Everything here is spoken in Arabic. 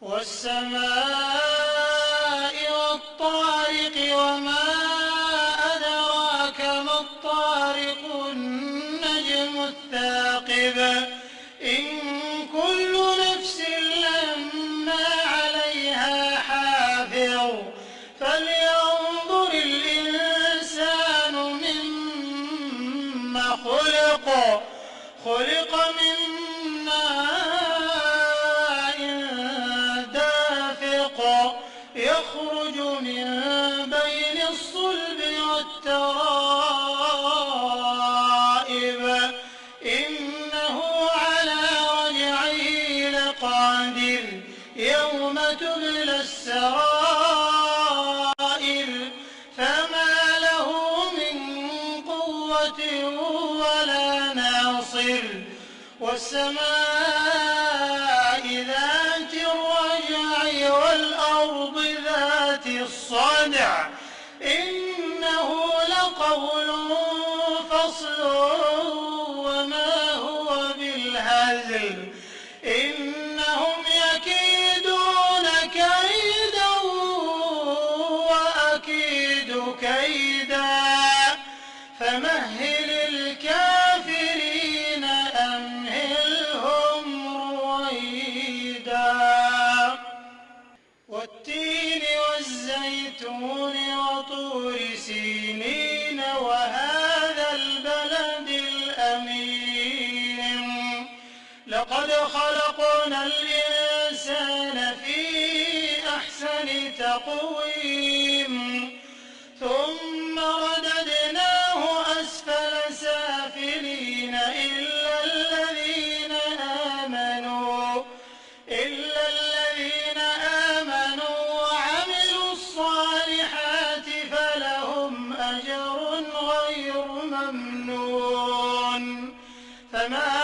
والسماء والطارق وما أدراك ما الطارق النجم الثاقب إن كل نفس لما عليها حافظ فلينظر الإنسان مما خلق من ماء دافق يخرج من بين الصلب والترائب إنه على رجعه لقادر يوم تبلى السرائر فما له من قوة ولا ناصر والسماء ذات الرجع والأرض ذات الصدع إنه لقول فصل وما هو بالهزل إنهم يكيدون كيدا وأكيد كيدا فمهل الكافرين أمهلهم رويدا والتين والزيتون وطور سينين وهذا البلد الأمين لقد خلقنا الإنسان في أحسن تقويم ثم رددناه أسفل سافلين إلا الذين آمنوا وعملوا الصالحات فلهم أجر غير ممنون فما